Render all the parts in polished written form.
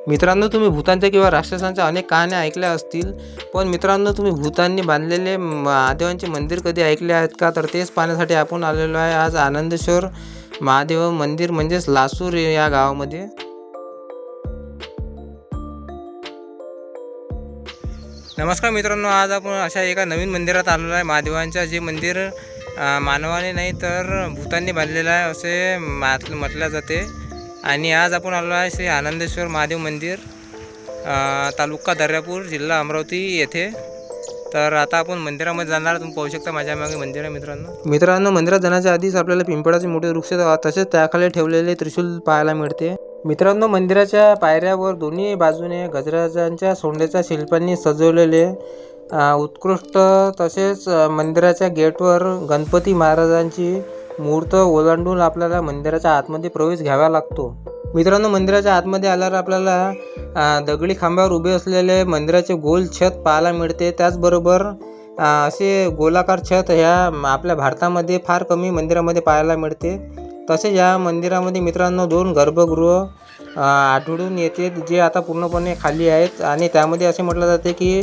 मित्रांनो, तुम्ही भूतांच्या किंवा राक्षसांच्या अनेक कहाण्या ऐकल्या असतील, पण मित्रांनो, तुम्ही भूतांनी बांधलेले महादेवांचे मंदिर कधी ऐकले आहेत का? तर तेच पाहण्यासाठी आपण आलेलो आहे आज आनंदेश्वर महादेव मंदिर म्हणजेच लासूर या गावामध्ये. नमस्कार मित्रांनो, आज आपण अशा एका नवीन मंदिरात आलेलो आहे. महादेवांच्या जे मंदिर मानवाने नाही तर भूतांनी बांधलेलं आहे असे म्हटलं जाते. आणि आज आपण आलो आहे श्री आनंदेश्वर महादेव मंदिर, तालुका दर्यापूर, जिल्हा अमरावती येथे. तर आता आपण मंदिरामध्ये जाणार. तुम्ही पाहू शकता माझ्या मागे मंदिर आहे मित्रांनो. मंदिरात जाण्याच्या आधीच आपल्याला पिंपळाचे मोठे वृक्ष तसेच त्याखाली ठेवलेले त्रिशूल पाहायला मिळते. मित्रांनो, मंदिराच्या पायऱ्यावर दोन्ही बाजूने गजराजांच्या सोंडेच्या शिल्पांनी सजवलेले उत्कृष्ट, तसेच मंदिराच्या गेटवर गणपती महाराजांची मूर्त ओलांडून आपल्याला मंदिराच्या आतमध्ये प्रवेश घ्यावा लागतो. मित्रांनो, मंदिराच्या आतमध्ये आल्यावर आपल्याला दगडी खांबावर उभे असलेले मंदिराचे गोल छत पाहायला मिळते. त्याचबरोबर असे गोलाकार छत ह्या आपल्या भारतामध्ये फार कमी मंदिरामध्ये पाहायला मिळते. तसेच या मंदिरामध्ये मित्रांनो 2 गर्भगृह आढळून येते जे आता पूर्णपणे खाली आहेत. आणि त्यामध्ये असे म्हटलं जाते की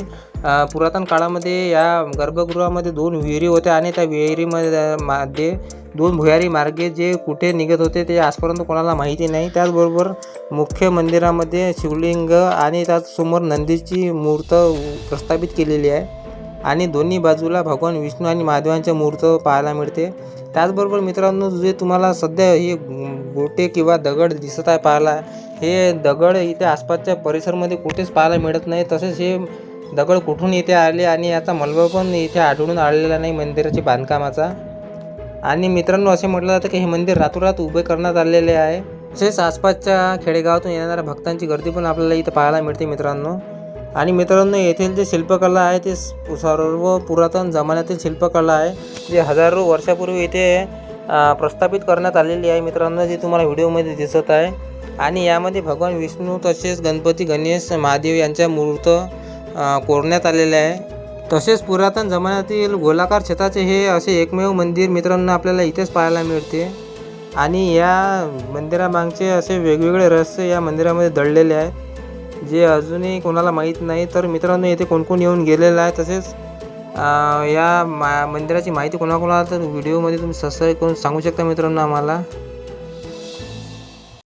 पुरातन काळामध्ये या गर्भगृहामध्ये 2 विहिरी होत्या आणि त्या विहिरीमध्ये 2 भुयारी मार्गे जे कुठे निघत होते ते आजपर्यंत कोणाला माहिती नाही. त्याचबरोबर मुख्य मंदिरामध्ये शिवलिंग आणि त्याचसमोर नंदीची मूर्त प्रस्थापित केलेली आहे आणि दोन्ही बाजूला भगवान विष्णू आणि महादेवांच्या मूर्त पाहायला मिळते. त्याचबरोबर मित्रांनो, जे तुम्हाला सध्या हे गोटे किंवा दगड दिसत आहे पाहायला, हे दगड इथे आसपासच्या परिसरमध्ये कुठेच पाहायला मिळत नाही. तसेच हे दगड कुठून इथे आले आणि याचा मलबा पण इथे आढळून आलेला नाही मंदिराच्या बांधकामाचा. आणि मित्रांनो, असे म्हटलं जातं की हे मंदिर रातोरात उभे करण्यात आलेले आहे. तसेच आसपासच्या खेडेगावातून येणाऱ्या भक्तांची गर्दी पण आपल्याला इथं पाहायला मिळते मित्रांनो. आणि मित्रांनो, येथील जे शिल्पकला आहे ते सर्व पुरातन जमान्यातील शिल्पकला आहे, जे हजारो वर्षापूर्वी इथे प्रस्थापित करण्यात आलेली आहे मित्रांनो, जी तुम्हाला व्हिडिओमध्ये दिसत आहे. आणि यामध्ये भगवान विष्णू तसेच गणपती, गणेश, महादेव यांच्या मूर्त कोरण्यात आलेल्या आहे. तसेच पुरातन जमान्यातील गोलाकार छताचे हे असे एकमेव मंदिर मित्रांनो आपल्याला इथेच पाहायला मिळते. आणि या मंदिरामागचे असे वेगवेगळे रहस्य या मंदिरामध्ये दडलेले आहेत, जे अजूनही कोणाला माहीत नाही. तर मित्रांनो, येथे कोण येऊन गेलेलं आहे, तसेच या मंदिराची माहिती कोणाकोणाला तर व्हिडिओमध्ये तुम्ही सबस्क्राईब करून सांगू शकता मित्रांनो आम्हाला.